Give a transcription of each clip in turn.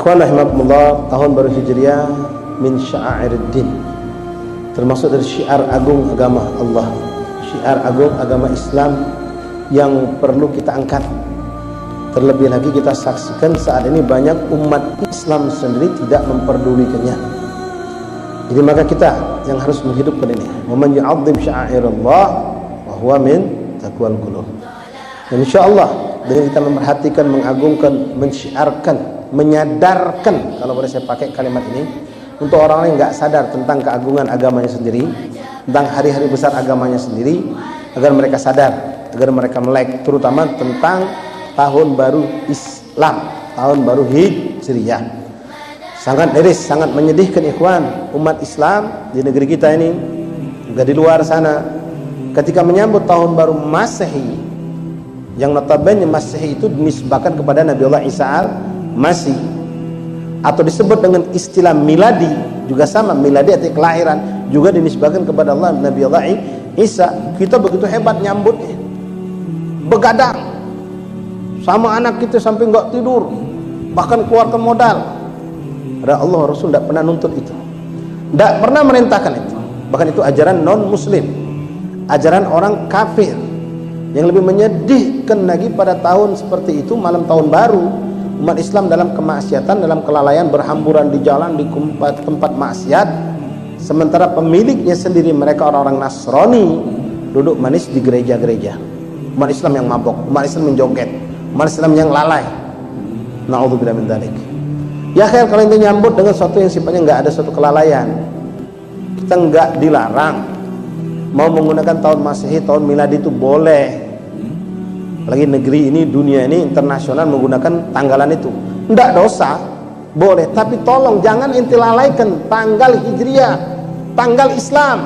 Ikhwan rahimakumullah, tahun baru Hijriah min sya'airuddin, termasuk dari syiar agung agama Allah, syiar agung agama Islam yang perlu kita angkat. Terlebih lagi kita saksikan saat ini banyak umat Islam sendiri tidak memperdulikannya. Jadi maka kita yang harus menghidupkan ini. Wa man yu'azzim sya'airallah wa huwa min taqwal qulub. Dan insyaallah dengan kita memperhatikan, mengagungkan, mensyiarkan, menyadarkan, kalau boleh saya pakai kalimat ini, untuk orang-orang yang nggak sadar tentang keagungan agamanya sendiri, tentang hari-hari besar agamanya sendiri, agar mereka sadar, agar mereka melek, terutama tentang tahun baru Islam, tahun baru Hijriah. Sangat miris, sangat menyedihkan ikhwan, umat Islam di negeri kita ini, juga di luar sana, ketika menyambut tahun baru Masehi, yang notabene Masehi itu dinisbahkan kepada Nabi Allah Isa al-Masih, atau disebut dengan istilah miladi, juga sama, miladi artinya kelahiran, juga dinisbahkan kepada Allah Nabi Allah Isa. Kita begitu hebat nyambutnya, begadang sama anak kita sampai nggak tidur, bahkan keluarkan modal. Padahal Allah Rasul tidak pernah nuntut itu, tidak pernah merintahkan itu. Bahkan itu ajaran non muslim, ajaran orang kafir. Yang lebih menyedihkan lagi, pada tahun seperti itu, malam tahun baru, umat Islam dalam kemaksiatan, dalam kelalaian, berhamburan di jalan, di tempat maksiat, sementara pemiliknya sendiri, mereka orang-orang Nasrani, duduk manis di gereja-gereja. Umat Islam yang mabok, umat Islam yang joget, umat Islam yang lalai. Na'udzubillah min dzalik. Ya khair, kalau itu nyambut dengan sesuatu yang sifatnya nggak ada suatu kelalaian, kita nggak dilarang. Mau menggunakan tahun Masehi, tahun miladi itu boleh. Apalagi negeri ini, dunia ini internasional menggunakan tanggalan itu, tidak dosa, boleh. Tapi tolong jangan inti lalaikan tanggal Hijriah, tanggal Islam,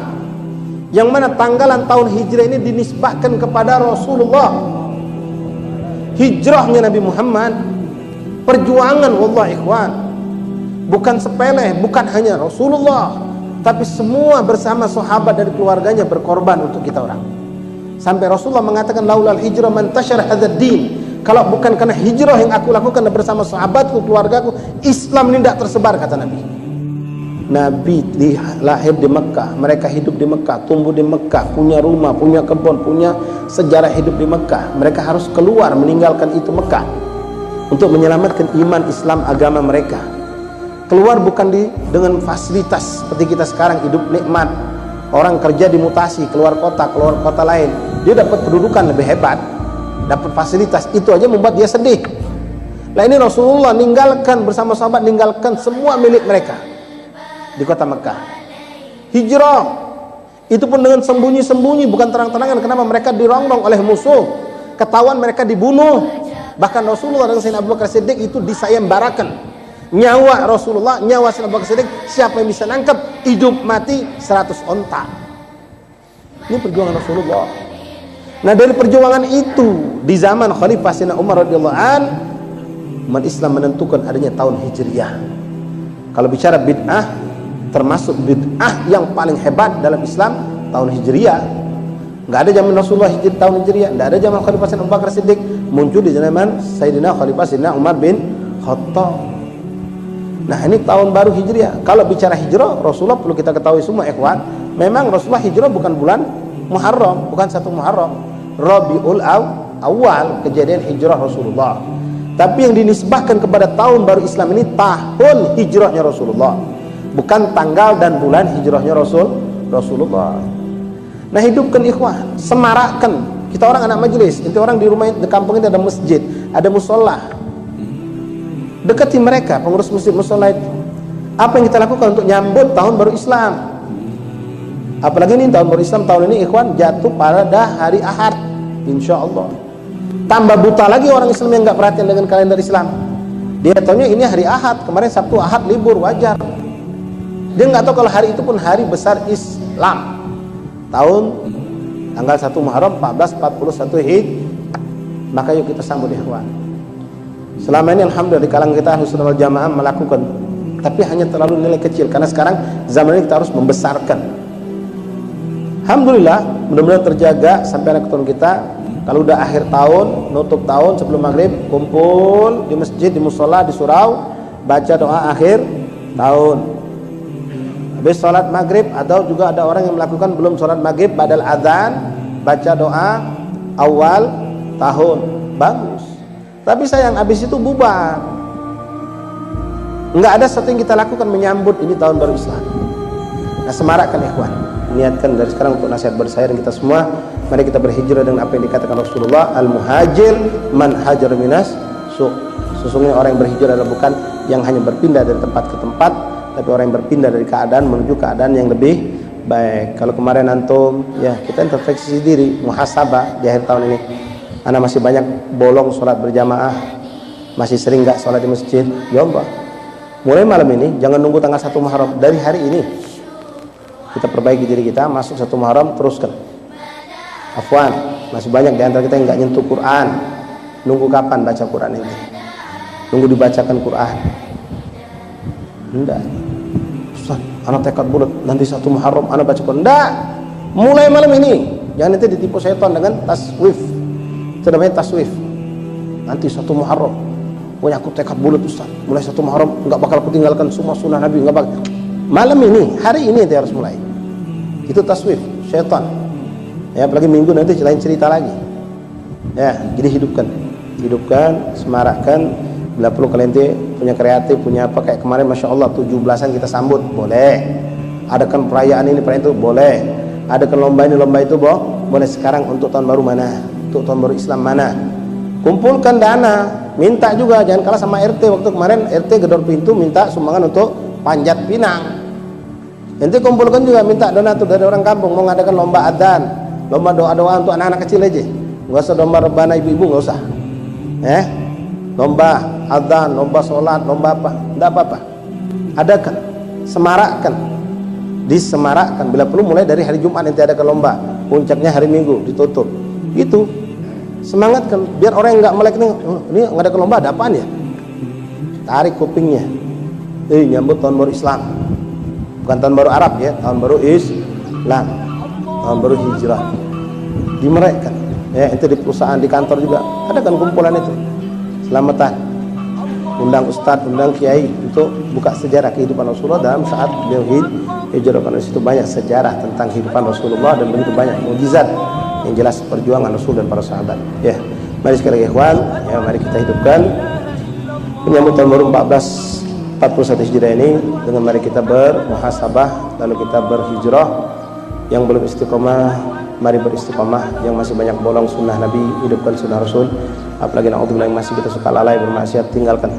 yang mana tanggalan tahun Hijriah ini dinisbahkan kepada Rasulullah. Hijrahnya Nabi Muhammad, perjuangan Allah ikhwan, bukan sepele, bukan hanya Rasulullah, tapi semua bersama sahabat dari keluarganya berkorban untuk kita orang. Sampai Rasulullah mengatakan, laulal hijrah man tashar hadzal din, kalau bukan karena hijrah yang aku lakukan bersama sahabatku, keluargaku, Islam ini tidak tersebar, kata Nabi. Nabi lahir di Mekah, mereka hidup di Mekah, tumbuh di Mekah, punya rumah, punya kebun, punya sejarah hidup di Mekah. Mereka harus keluar meninggalkan itu Mekah untuk menyelamatkan iman Islam agama mereka. Keluar bukan dengan fasilitas seperti kita sekarang, hidup nikmat. Orang kerja dimutasi keluar kota lain, dia dapat kedudukan lebih hebat, dapat fasilitas, itu aja membuat dia sedih. Nah ini Rasulullah ninggalkan bersama sahabat, ninggalkan semua milik mereka di kota Mekah. Hijrah itu pun dengan sembunyi-sembunyi, bukan terang-terangan. Kenapa? Mereka dirongrong oleh musuh, ketahuan mereka dibunuh. Bahkan Rasulullah dengan Sayyidina Abu Bakar Siddiq itu disayembarakan. Nyawa Rasulullah, nyawa Sayyidina Abu Bakar Siddiq, siapa yang bisa nangkep? Hidup mati 100 onta. Ini perjuangan Rasulullah. Nah dari perjuangan itu, di zaman Khalifah Sayyidina Umar radhiyallahu an, umat Islam menentukan adanya tahun Hijriah. Kalau bicara bid'ah, termasuk bid'ah yang paling hebat dalam Islam, tahun Hijriah. Nggak ada zaman Rasulullah tahun Hijriah, nggak ada zaman Khalifah Sayyidina Abu Bakar Siddiq, muncul di zaman Sayyidina Khalifah Sayyidina Umar bin Khattab. Nah ini tahun baru Hijriah. Kalau bicara hijrah, Rasulullah perlu kita ketahui semua ikhwan, memang Rasulullah hijrah bukan bulan Muharram, bukan 1 Muharram, Rabiul Awal kejadian hijrah Rasulullah. Tapi yang dinisbahkan kepada tahun baru Islam ini tahun hijrahnya Rasulullah, bukan tanggal dan bulan hijrahnya Rasulullah. Nah hidupkan ikhwan, semarakkan. Kita orang anak majelis, itu orang di rumah, di kampung ini ada masjid, ada musola. Dekati mereka, pengurus masjid musola itu. Apa yang kita lakukan untuk nyambut tahun baru Islam? Apalagi ini tahun baru Islam tahun ini ikhwan jatuh pada hari Ahad, insya Allah. Tambah buta lagi orang Islam yang nggak perhatian dengan kalender Islam. Dia tahunya ini hari Ahad, kemarin Sabtu Ahad libur, wajar. Dia nggak tahu kalau hari itu pun hari besar Islam. Tahun tanggal 1 Muharram 1441 Hijriah. Maka yuk kita sambut ikhwan. Selama ini alhamdulillah di kalangan kita Ahlus Sunnah wal Jamaah melakukan, tapi hanya terlalu nilai kecil, karena sekarang zaman ini kita harus membesarkan. Alhamdulillah mudah-mudahan terjaga sampai anak turun kita. Kalau udah akhir tahun, nutup tahun sebelum maghrib, kumpul di masjid, di musola, di surau, baca doa akhir tahun. Habis sholat maghrib, atau juga ada orang yang melakukan belum sholat maghrib, badal adzan baca doa awal tahun, bagus. Tapi sayang habis itu bubar. Enggak ada sesuatu yang kita lakukan menyambut ini tahun baru Islam. Nah, semarakkan ikhwan, niatkan dari sekarang untuk nasihat bersaya dan kita semua. Mari kita berhijrah dengan apa yang dikatakan Rasulullah, al-muhajir man hajar minas su'. Sesungguhnya orang yang berhijrah adalah bukan yang hanya berpindah dari tempat ke tempat, tapi orang yang berpindah dari keadaan menuju keadaan yang lebih baik. Kalau kemarin antum, ya kita introspeksi diri, muhasabah di akhir tahun ini. Ana masih banyak bolong sholat berjamaah, masih sering nggak sholat di masjid. Ya Allah, mulai malam ini, jangan nunggu tanggal 1 Muharram, dari hari ini kita perbaiki diri kita, masuk 1 Muharram teruskan. Afwan, masih banyak di antara kita yang nggak nyentuh Quran. Nunggu kapan baca Quran ini? Nunggu dibacakan Quran? Enggak. Ustaz, anak tekad bulat nanti 1 Muharram anak baca Quran. Enggak. Mulai malam ini. Jangan nanti ditipu syaitan dengan taswif. Itu namanya taswif. Nanti 1 Muharram. Pokoknya aku tekad bulat Ustaz. Mulai 1 Muharram enggak bakal aku tinggalkan semua sunnah Nabi, enggak bakal. Malam ini, hari ini dia harus mulai. Itu taswif syaitan. Ya, apalagi minggu nanti lain cerita lagi. Ya, jadi hidupkan, semarakkan. Bila perlu kalian punya kreatif, punya apa, kayak kemarin Masya Allah 17-an kita sambut, boleh. Adakan perayaan ini, perayaan itu, boleh. Adakan lomba ini, lomba itu, boleh. Sekarang untuk tahun baru mana? Untuk tahun baru Islam mana? Kumpulkan dana, minta juga, jangan kalah sama RT. Waktu kemarin RT gedor pintu minta sumbangan untuk panjat pinang. Nanti kumpulkan juga, minta donatur dari orang kampung, mau ngadakan lomba adzan, lomba doa-doa untuk anak-anak kecil aja. Nggak usah lomba rebana ibu-ibu, nggak usah. Lomba adzan, lomba sholat, lomba apa, tidak apa-apa. Adakan, semarakkan, disemarakkan. Bila perlu mulai dari hari Jumat nanti adakan lomba, puncaknya hari Minggu ditutup. Itu semangatkan, biar orang yang nggak melek ini ngadakan lomba, ada apaan ya? Tarik kupingnya. Nyambut tahun baru Islam, bukan tahun baru Arab ya, tahun baru Islam, tahun baru hijrah. Dimerayakan. Ya, itu di perusahaan, di kantor juga adakan kumpulan itu. Selamatan, undang ustadz, undang kiai untuk buka sejarah kehidupan Rasulullah dalam saat beliau hijrah. Karena situ banyak sejarah tentang kehidupan Rasulullah dan begitu banyak mukjizat yang jelas perjuangan Rasul dan para sahabat. Ya, mari sekali lagi ikhwan, ya mari kita hidupkan menyambut tahun baru 1441 Hijriah ini dengan mari kita bermuhasabah, lalu kita berhijrah. Yang belum istiqomah, mari beristiqomah. Yang masih banyak bolong sunnah Nabi, hidupkan sunnah Rasul. Apalagi na'udzubillah yang masih kita suka lalai bermaksiat, tinggalkan.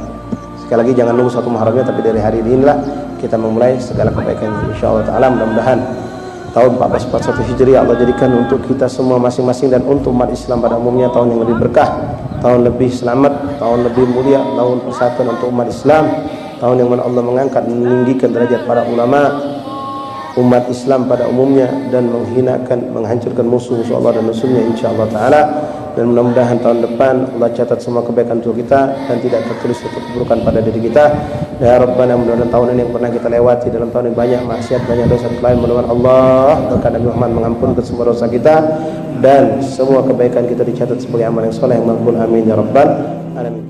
Sekali lagi jangan nunggu 1 Muharramnya, tapi dari hari inilah kita memulai segala kebaikan insyaallah taala. Mudah-mudahan tahun 1441 Hijriah Allah jadikan untuk kita semua masing-masing dan untuk umat Islam pada umumnya tahun yang lebih berkah, tahun lebih selamat, tahun lebih mulia, tahun persatuan untuk umat Islam, tahun yang mana Allah mengangkat dan meninggikan derajat para ulama umat Islam pada umumnya dan menghinakan, menghancurkan musuh-musuh Allah dan Rasulnya insyaallah taala. Dan mudah-mudahan tahun depan Allah catat semua kebaikan untuk kita dan tidak tertulis suatu keburukan pada diri kita. Ya Rabbana, mudah-mudahan tahun ini yang pernah kita lewati dalam tahun ini banyak maksiat, banyak dosa lain, mudah-mudahan Allah berkat Nabi Muhammad mengampunkan semua dosa kita dan semua kebaikan kita dicatat sebagai amal yang soleh yang makbul. Amin ya rabbal alamin.